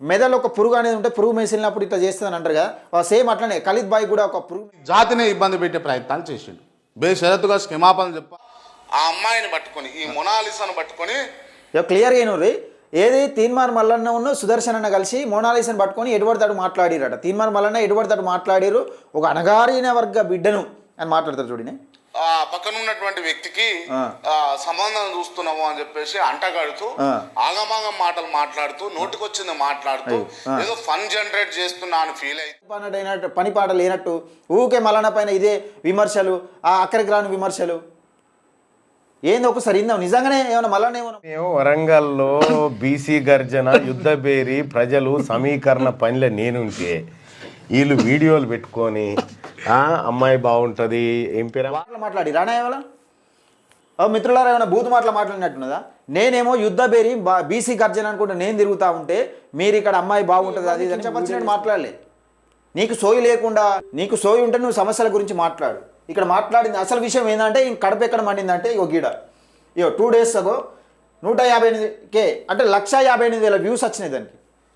మెదడు ఒక పురుగు అనేది ఉంటే పురుగు మేసినప్పుడు ఇట్లా చేస్తుందని అంటారు కదా, సేమ్ అట్లనే ఖలీద్ బాయ్ కూడా ఒక పురుగు జాతిని ఇబ్బంది పెట్టే ప్రయత్నాలు చేసిండు. బేషరతుగా క్షమాపణ చెప్ప ఆ అమ్మాయిని పట్టుకొని, ఈ మొనాలిసాను పట్టుకొని క్లియర్గా అయినరు. ఏది తీన్మార్ మల్లన్న ఉన్న సుదర్శన్ అన్న కలిసి మోనాలిసాను పట్టుకొని ఎటుబడతాడు మాట్లాడిరట. తీన్మార్ మల్లన్న ఎటుబడతాడు మాట్లాడిరు, ఒక అణగారిన వర్గ బిడ్డను అని మాట్లాడతారు చూడని. ఆ పక్కన ఉన్నటువంటి వ్యక్తికి సంబంధం చూస్తున్నాము అని చెప్పేసి అంటగడుతూ ఆగమాగం మాటలు మాట్లాడుతూ నోటికొచ్చింది మాట్లాడుతూ ఏదో ఫన్ జనరేట్ చేస్తున్నా అని ఫీల్ అయినట్టు, పని పాట లేనట్టు ఊకే మల్లన్న పైన ఇదే విమర్శలు, ఆ అక్కడికి రాని విమర్శలు. ఏంది ఒకసారి ఇందాం నిజంగానే ఏమన్నా మల్లన్న ఏమన్నా వరంగల్లో బీసీ గర్జన యుద్ధ బేరి ప్రజలు సమీకరణ పనిలో నేనుంటే వీళ్ళు వీడియోలు పెట్టుకొని అమ్మాయి బాగుంటుంది ఏం పేరు మాట్లాడి రానా ఏమన్నా మిత్రులారా ఏమైనా బూత్ మాటలు మాట్లాడినట్టున్నదా? నేనేమో యుద్ధ బేరి బీసీ గర్జన అనుకుంటే నేను తిరుగుతూ ఉంటే మీరు ఇక్కడ అమ్మాయి బాగుంటుంది అది ఇది చెప్పచ్చినట్టు మాట్లాడలే. నీకు సోయి లేకుండా, నీకు సోయి ఉంటే నువ్వు సమస్యల గురించి మాట్లాడు. ఇక్కడ మాట్లాడింది అసలు విషయం ఏంటంటే కడప ఎక్కడ మండిందంటే గీడ 2 days ago 158K అంటే 158,000 వ్యూస్ వచ్చినాయి. దానికి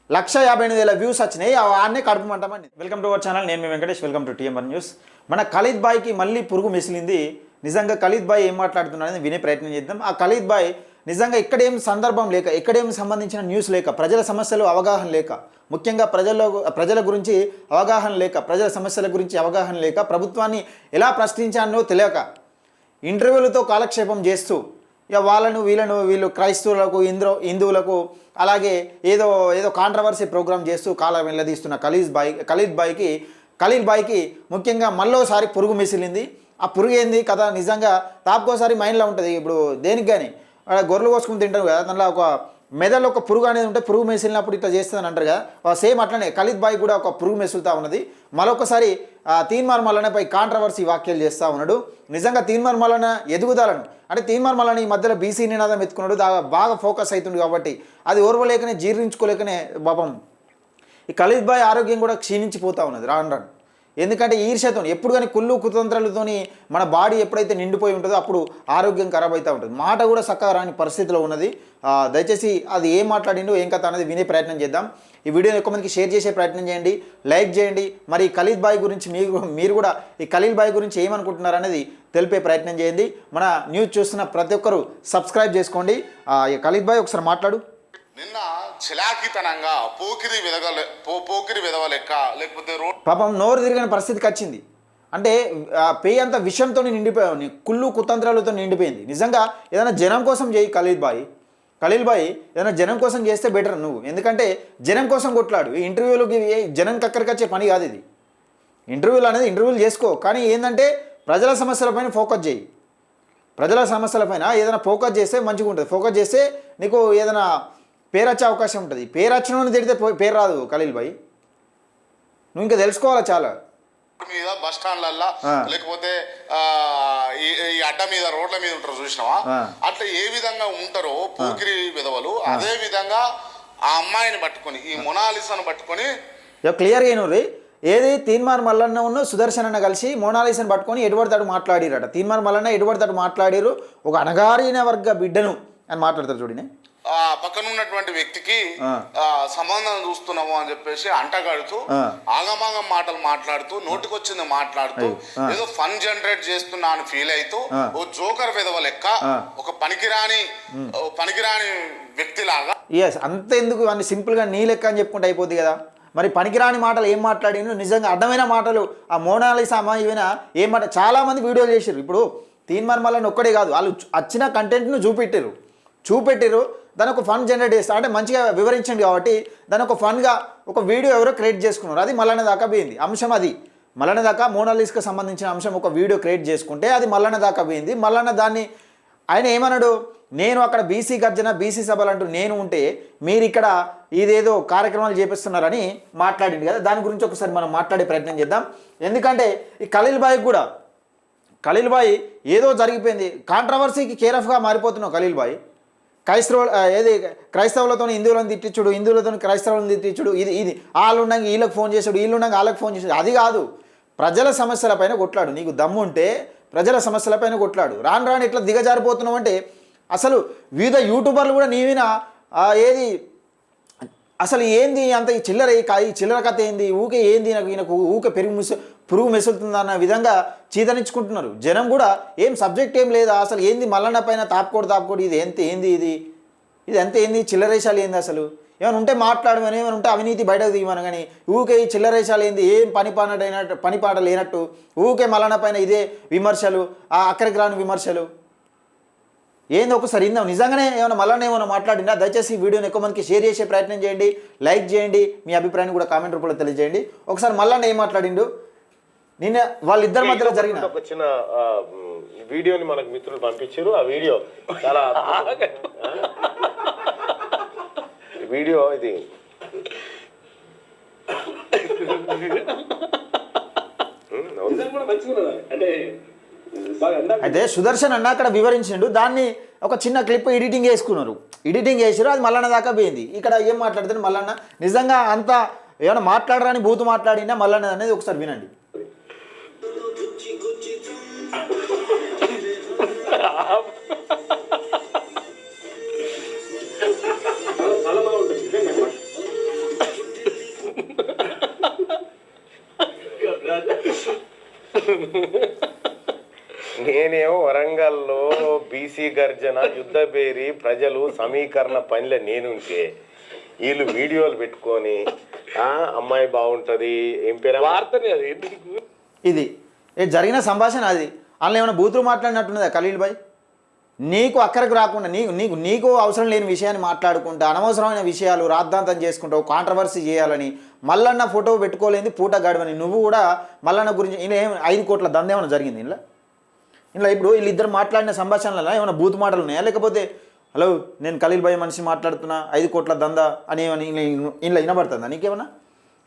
158,000 వ్యూస్ వచ్చినాయి. ఆడనే కడుపు మంటమని. వెల్కమ్ టు అవర్ ఛానల్, నేను మీ Venkatesh. Welcome to TMR news. మన ఖలీద్ బాయ్కి మళ్ళీ పురుగు మెసిలింది. నిజంగా ఖలీద్ బాయ్ ఏం మాట్లాడుతున్నారని వినే ప్రయత్నం చేద్దాం. ఆ ఖలీద్ బాయ్ నిజంగా ఇక్కడేం సందర్భం లేక, ఇక్కడేం సంబంధించిన న్యూస్ లేక, ప్రజల సమస్యలు అవగాహన లేక, ముఖ్యంగా ప్రజల గురించి అవగాహన లేక, ప్రజల సమస్యల గురించి అవగాహన లేక, ప్రభుత్వాన్ని ఎలా ప్రశ్నించానో తెలియక ఇంటర్వ్యూలతో కాలక్షేపం చేస్తూ ఇక వీళ్ళు క్రైస్తవులకు హిందువులకు అలాగే ఏదో కాంట్రవర్సీ ప్రోగ్రామ్ చేస్తూ కాలం వెళ్ళదీస్తున్న ఖలీద్ బాయ్కి ముఖ్యంగా మళ్ళోసారి పురుగు మెసిలింది. ఆ పురుగు ఏంది కథ నిజంగా తాపుకోసారి మైండ్లో ఉంటుంది. ఇప్పుడు దేనికి కానీ గొర్రెలు కోసుకుని తింటారు కదా, దాంట్లో ఒక మెదడు ఒక పురుగు అనేది ఉంటే పురుగు మెసిలినప్పుడు ఇట్లా చేస్తుందని అంటారు కదా, సేమ్ అట్లనే ఖలీద్ బాయ్ కూడా ఒక పురుగు మెసులుతూ ఉన్నది. మరొకసారి తీన్మార్ మల్లన్నపై కాంట్రవర్సీ వ్యాఖ్యలు చేస్తూ ఉన్నాడు. నిజంగా తీన్మార్ మల్లన్న ఎదుగుదలను అంటే తీన్మార్ మల్లన్న ఈ మధ్యలో బీసీ నినాదం ఎత్తుకున్నాడు, బాగా ఫోకస్ అవుతుంది కాబట్టి అది ఓర్వలేకనే జీర్ణించుకోలేకనే పాపం ఈ ఖలీద్ బాయ్ ఆరోగ్యం కూడా క్షీణించిపోతూ ఉన్నది రాను. ఎందుకంటే ఈర్ష్యతో ఎప్పుడు కానీ కుళ్ళు కుతంత్రాలతోని మన బాడీ ఎప్పుడైతే నిండిపోయి ఉంటుందో అప్పుడు ఆరోగ్యం ఖరాబ్ అవుతూ ఉంటుంది. మాట కూడా చక్కగా రాని పరిస్థితిలో ఉన్నది. దయచేసి అది ఏం మాట్లాడిండో ఏం కథ అనేది వినే ప్రయత్నం చేద్దాం. ఈ వీడియోని ఎక్కువ మందికి షేర్ చేసే ప్రయత్నం చేయండి, లైక్ చేయండి. మరి ఈ ఖలీద్ బాయ్ గురించి మీరు కూడా ఈ ఖలీద్ బాయ్ గురించి ఏమనుకుంటున్నారు అనేది తెలిపే ప్రయత్నం చేయండి. మన న్యూస్ చూస్తున్న ప్రతి ఒక్కరూ సబ్స్క్రైబ్ చేసుకోండి. ఈ ఖలీద్ బాయ్ ఒకసారి మాట్లాడు. నిన్న చిలాకితనంగా పోకిరి విధవ లెక్క లేకపోతే పాపం నోరు తిరిగిన పరిస్థితికి వచ్చింది. అంటే పేయి అంత విషయంతో నిండిపోయావు, కుళ్ళు కుతంత్రాలతో నిండిపోయింది. నిజంగా ఏదైనా జనం కోసం చేయి ఖలీద్ బాయ్ ఏదైనా జనం కోసం చేస్తే బెటర్ నువ్వు. ఎందుకంటే జనం కోసం కొట్లాడు. ఈ ఇంటర్వ్యూలకి జనం కక్కడికి వచ్చే పని కాదు ఇది. ఇంటర్వ్యూలు చేసుకో, కానీ ఏంటంటే ప్రజల సమస్యలపైన ఫోకస్ చేయి. ప్రజల సమస్యలపైన ఏదైనా ఫోకస్ చేస్తే మంచిగా ఉంటుంది. ఫోకస్ చేస్తే నీకు ఏదైనా పేరు వచ్చే అవకాశం ఉంటుంది. పేరు వచ్చిన తిడితే పేరు రాదు ఖలీద్ బాయ్. నువ్వు ఇంకా తెలుసుకోవాలా చాలా. మీద బస్ స్టాండ్లల్లా లేకపోతే ఈ అడ్డ మీద రోడ్ల మీద ఉంటారు చూసినావా, అట్లా ఏ విధంగా ఉంటారో పోకిరి విధవలు అదే విధంగా ఆ అమ్మాయిని పట్టుకొని, ఈ మొనాలిసాను పట్టుకొని క్లియర్గా అయినరు. ఏది తీన్మార్ మల్లన్న ఉన్న సుదర్శన్ అన్న కలిసి మోనాలిసాను పట్టుకొని ఎటుబడతాడు మాట్లాడిరట. తీన్మార్ మల్లన్న ఎటుబడతాడు మాట్లాడిరు, ఒక అణగారిన వర్గ బిడ్డను అని మాట్లాడతారు చూడని. ఆ పక్కన ఉన్నటువంటి వ్యక్తికి సంబంధం చూస్తున్నాము అని చెప్పేసి అంటగడుతూ ఆగమాగం మాటలు మాట్లాడుతూ నోటికొచ్చింది మాట్లాడుతూ ఏదో ఫన్ జనరేట్ చేస్తున్నా అని ఫీల్ అవుతూ ఓ జోకర్ విధవ లెక్క ఒక పనికిరాని వ్యక్తి లాగా. అంత ఎందుకు అన్ని సింపుల్గా నీ లెక్క అని చెప్పుకుంటే అయిపోద్ది కదా. మరి పనికిరాని మాటలు ఏం మాట్లాడిను, నిజంగా అడ్డమైన మాటలు ఆ మోనాలిసా అమ్మాయి ఏం మాట చాలామంది వీడియోలు చేసారు. ఇప్పుడు తీన్మార్ మల్లన్న ఒక్కడే కాదు, వాళ్ళు వచ్చిన కంటెంట్ను చూపెట్టిరు. దాని ఒక ఫన్ జనరేట్ చేస్తారు అంటే మంచిగా వివరించండి కాబట్టి దాని ఒక ఫన్గా ఒక వీడియో ఎవరో క్రియేట్ చేసుకున్నారు. అది మల్లన్న దాకా పోయింది అంశం. అది మల్లన్న దాకా మోనాలిసాకి సంబంధించిన అంశం ఒక వీడియో క్రియేట్ చేసుకుంటే అది మల్లన్న దాకా పోయింది. మల్లన్న దాన్ని ఆయన ఏమన్నాడు, నేను అక్కడ బీసీ గర్జన బీసీ సభలు అంటూ నేను ఉంటే మీరు ఇక్కడ ఇదేదో కార్యక్రమాలు చేపిస్తున్నారని మాట్లాడింది కదా. దాని గురించి ఒకసారి మనం మాట్లాడే ప్రయత్నం చేద్దాం. ఎందుకంటే ఈ ఖలీద్ బాయ్ ఏదో జరిగిపోయింది, కాంట్రవర్సీకి కేరఫ్గా మారిపోతున్నావు ఖలీద్ బాయ్. క్రైస్తవులతో హిందువులను తిట్టించుడు, హిందువులతో క్రైస్తవులను తిట్టించుడు, ఇది వాళ్ళు ఉండగా వీళ్ళకి ఫోన్ చేసాడు, వీళ్ళు ఉండగా వాళ్ళకి ఫోన్ చేసాడు. అది కాదు, ప్రజల సమస్యలపైన కొట్లాడు. నీకు దమ్ముంటే ప్రజల సమస్యలపైన కొట్లాడు. రాను ఇట్లా దిగజారిపోతున్నావు అంటే అసలు వివిధ యూట్యూబర్లు కూడా నీవిన ఏది అసలు ఏంది అంత ఈ చిల్లర కథ ఏంది, ఊకే ఏంది ఈయనకు ఊకే పురుగు మెసులుతుందన్న విధంగా చీదరించుకుంటున్నారు జనం కూడా. ఏం సబ్జెక్ట్ ఏం లేదా అసలు, ఏంది మల్లన్న పైన తాపుకోడు ఇది ఏంది ఇది అంత ఏంది చిల్లరేషాలు ఏంది అసలు, ఏమైనా ఉంటే మాట్లాడమని, ఏమైనా ఉంటే అవినీతి బయటకు తీయమని. కానీ ఊకే ఈ చిల్లరేషాలు ఏంది, ఏం పనిపాట లేనట్టు ఊకే మల్లన్న పైన ఇదే విమర్శలు, ఆ అక్కడికి రాని విమర్శలు ఏంది. ఒకసారి ఇందాం నిజంగానే ఏమైనా మల్లన్న ఏమైనా మాట్లాడినా దయచేసి ఈ వీడియోని ఎక్కువ మందికి షేర్ చేసే ప్రయత్నం చేయండి, లైక్ చేయండి, మీ అభిప్రాయాన్ని కూడా కామెంట్ రూపంలో తెలియజేయండి. ఒకసారి మల్లన్న ఏం మాట్లాడిండు నిన్న వాళ్ళిద్దరి మధ్యలో జరిగిన ఒక చిన్న వీడియోని మనకు మిత్రులు పంపించారు. ఆ వీడియో చాలా వీడియో ఇది అయితే సుదర్శన్ అన్న అక్కడ వివరించిండు, దాన్ని ఒక చిన్న క్లిప్ ఎడిటింగ్ వేసుకున్నారు, ఎడిటింగ్ వేసారు, అది మల్లన్న దాకా పోయింది. ఇక్కడ ఏం మాట్లాడుతుంది మల్లన్న, నిజంగా అంతా ఏమైనా మాట్లాడరాని బూతు మాట్లాడినా మల్లన్న అనేది ఒకసారి వినండి. నేనేమో వరంగల్లో బీసీ గర్జన యుద్ధ బేరి ప్రజలు సమీకరణ పనిలో నేనుంటే వీళ్ళు వీడియోలు పెట్టుకొని అమ్మాయి బాగుంటుంది ఏం పేరు వార్తనే అది ఇది జరిగిన సంభాషణ. అది అందులో ఏమైనా బూతులు మాట్లాడినట్టున్నదా ఖలీల్ భాయ్? నీకు అక్కడికి రాకుండా నీకు అవసరం లేని విషయాన్ని మాట్లాడుకుంటా, అనవసరమైన విషయాలు రాద్ధాంతం చేసుకుంటావు, కాంట్రవర్సీ చేయాలని మల్లన్న ఫోటో పెట్టుకోలేని పూట గడవని నువ్వు కూడా మల్లన్న గురించి ఇలా 5 కోట్ల దంద ఏమైనా జరిగింది ఇలా ఇప్పుడు వీళ్ళిద్దరు మాట్లాడిన సంభాషణలలో ఏమైనా బూతు మాటలు ఉన్నాయా, లేకపోతే హలో నేను ఖలీల్ భాయ్ మనిషి మాట్లాడుతున్నా 5 కోట్ల దంద అని ఇలా వినబడుతుందా నీకేమన్నా?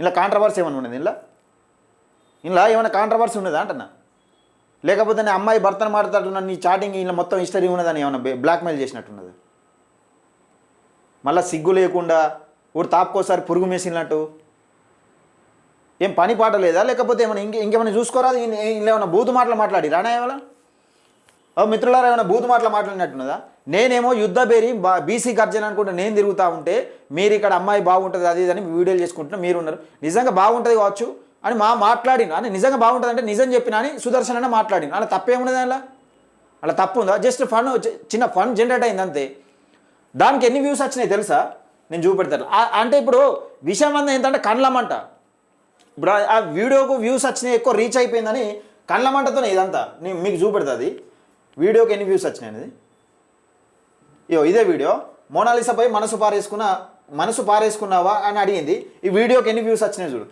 ఇలా కాంట్రవర్సీ ఏమైనా ఉన్నది ఇలా ఏమైనా కాంట్రవర్సీ ఉన్నదా అంటున్నా? లేకపోతే నేను అమ్మాయి భర్తను మాట్లాడుతున్నా నీ చాటింగ్ ఇలా మొత్తం హిస్టరీ ఉన్నదని ఏమన్నా బ్లాక్మెయిల్ చేసినట్టున్నది? మళ్ళీ సిగ్గు లేకుండా ఊరు తాపుకోసారి పురుగు మేసినట్టు ఏం పని పాట లేదా, లేకపోతే ఏమైనా ఇంకేమైనా చూసుకోరాదు? ఇలా ఏమైనా బూతు మాటలు మాట్లాడి రానా ఏమైనా మిత్రులారా, ఏమైనా బూతు మాటలు మాట్లాడినట్టున్నదా? నేనేమో యుద్ధ బేరి బీసీ గర్జన అనుకుంటే నేను తిరుగుతూ ఉంటే మీరు ఇక్కడ అమ్మాయి బాగుంటుంది అది అని వీడియోలు చేసుకుంటున్నా, మీరు ఉన్నారు నిజంగా బాగుంటుంది కావచ్చు అని మాట్లాడిన అని నిజంగా బాగుంటుంది అంటే నిజం చెప్పిన అని సుదర్శన్ అన్న మాట్లాడిన. అలా తప్పేమున్నది? అలా తప్పు ఉందా? జస్ట్ చిన్న ఫన్ జనరేట్ అయింది అంతే. దానికి ఎన్ని వ్యూస్ వచ్చినాయి తెలుసా? నేను చూపెడతాను. అంటే ఇప్పుడు విషయం అంతా ఏంటంటే కండ్లమంట. ఇప్పుడు ఆ వీడియోకు వ్యూస్ వచ్చినాయి, ఎక్కువ రీచ్ అయిపోయిందని కండ్లమంటతోనే ఇదంతా. నేను మీకు చూపెడుతుంది వీడియోకి ఎన్ని వ్యూస్ వచ్చినాయి అనేది. ఇదే వీడియో మోనాలిసాపై మనసు పారేసుకున్నావా అని అడిగింది. ఈ వీడియోకి ఎన్ని వ్యూస్ వచ్చినాయి చూడు.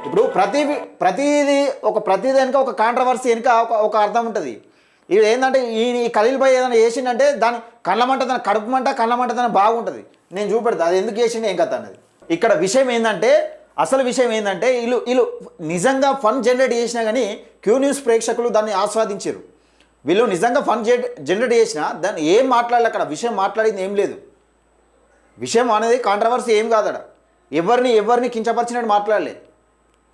ఇప్పుడు ప్రతిదీ వెనుక ఒక కాంట్రవర్సీ వెనుక ఒక అర్థం ఉంటుంది. ఇది ఏంటంటే ఈ ఖలీల్ భాయ్ ఏదైనా చేసిండంటే దాని కళ్ళమంట తన కడుపు మంట కళ్ళమంట తన బాగుంటుంది. నేను చూపెడతా అది ఎందుకు చేసిండే ఏం కథ అన్నది. ఇక్కడ విషయం ఏంటంటే అసలు విషయం ఏంటంటే వీళ్ళు నిజంగా ఫన్ జనరేట్ చేసినా కానీ క్యూ న్యూస్ ప్రేక్షకులు దాన్ని ఆస్వాదించారు. వీళ్ళు నిజంగా ఫన్ జనరేట్ చేసినా దాన్ని ఏం మాట్లాడాలి, అక్కడ విషయం మాట్లాడింది ఏం లేదు. విషయం అనేది కాంట్రవర్సీ ఏం కాదడ. ఎవరిని కించపరిచినట్టు మాట్లాడలే.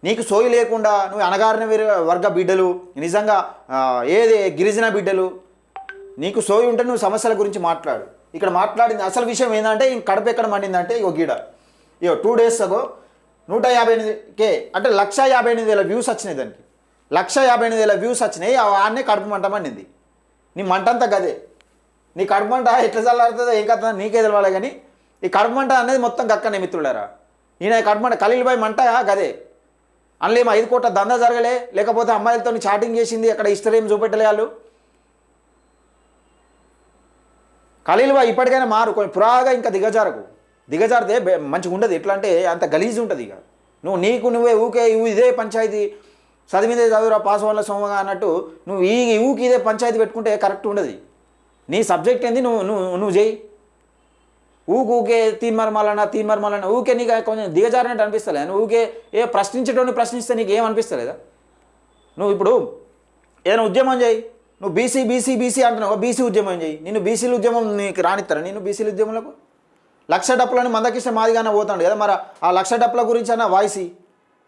నీకు సోయి లేకుండా నువ్వు అణగారిన వర్గ బిడ్డలు, నిజంగా ఏది గిరిజన బిడ్డలు, నీకు సోయి ఉంటే నువ్వు సమస్యల గురించి మాట్లాడు. ఇక్కడ మాట్లాడింది అసలు విషయం ఏంటంటే కడుపు ఎక్కడ మండిందంటే గీడ 2 days ago 158K అంటే 158,000 వ్యూస్ వచ్చినాయి. దానికి 158,000 వ్యూస్ వచ్చినాయి. ఆడనే కడుపు మంట మండింది. నీ మంట అంతా గదే. నీ కడుపు మంట ఎట్లా చల్లారుతుందో ఏం కథ నీకే తెలవాలి. కానీ ఈ కడుపు మంట అనేది మొత్తం గక్కనే మిత్రులారా. ఈయన కడుపు మంట ఖలీల్ భాయ్ మంట గదే. అందులో ఏమో 5 కోట్ల దందా జరగలే, లేకపోతే అమ్మాయిలతో చాటింగ్ చేసింది అక్కడ హిస్టరీ ఏం చూపెట్టలే వాళ్ళు. ఖలీల్ భాయ్ ఇప్పటికైనా మారు, కొంచెం పురాగా ఇంకా దిగజారితే మంచిగా ఉండదు. ఎట్లా అంటే అంత గలీజ్ ఉంటుంది. ఇక నువ్వే ఊకే ఇదే పంచాయతీ చదివిందే చదువురా పాస్ వల్ల సోమగా అన్నట్టు నువ్వు ఊకి ఇదే పంచాయతీ పెట్టుకుంటే కరెక్ట్ ఉండదు. నీ సబ్జెక్ట్ ఏంది నువ్వు చేయి. ఊకే తీన్మర్మాలన్నా ఊకే నీకు కొంచెం దిగజారినట్టు అనిపిస్తలే? నువ్వు ఊకే ప్రశ్నించేటోని ప్రశ్నిస్తే నీకు ఏమనిపిస్తలేదా? నువ్వు ఇప్పుడు ఏదైనా ఉద్యమం చేయి. నువ్వు బీసీ అంటున్నావు, బీసీ ఉద్యమం చేయి. నిన్ను బీసీల ఉద్యమం నీకు రానిస్తారా? నేను బీసీల ఉద్యమంలోకి 1,00,000 డప్పులని మందకిస్తే మాదిగానే పోతాడు కదా. మరి ఆ 1,00,000 డప్పుల గురించి అన్న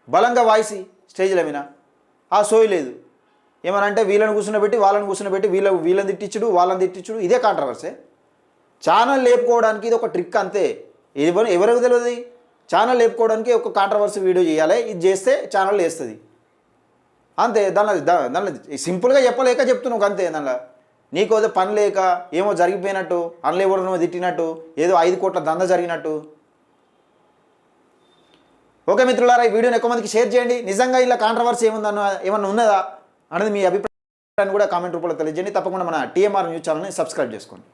బలంగా వాయిసి స్టేజ్ల మీద ఆ సోయి లేదు. ఏమనంటే వీళ్ళని కూర్చున్నబెట్టి వీళ్ళని తిట్టించుడు వాళ్ళని తిట్టించుడు ఇదే కాంట్రవర్సీ. ఛానల్ లేపుకోవడానికి ఇది ఒక ట్రిక్ అంతే. ఎవరికి తెలియదు. ఛానల్ లేపుకోవడానికి ఒక కాంట్రవర్సీ వీడియో చేయాలి, ఇది చేస్తే ఛానల్ వేస్తుంది అంతే. దానిలో సింపుల్గా చెప్పలేక చెప్తున్నావు అంతే. దానిలో నీకు ఏదో పని లేక ఏమో జరిగిపోయినట్టు, అందులో ఎవరినో తిట్టినట్టు, ఏదో 5 కోట్ల దంద జరిగినట్టు. ఓకే మిత్రులారా, ఈ వీడియోని ఎక్కువ మందికి షేర్ చేయండి. నిజంగా ఇలా కాంట్రవర్సీ ఏమన్నా ఉన్నదా అనేది మీ అభిప్రాయాన్ని కూడా కామెంట్ రూపంలో తెలియజేయండి. తప్పకుండా మన TMR న్యూస్ ఛానల్ని సబ్స్క్రైబ్ చేసుకోండి.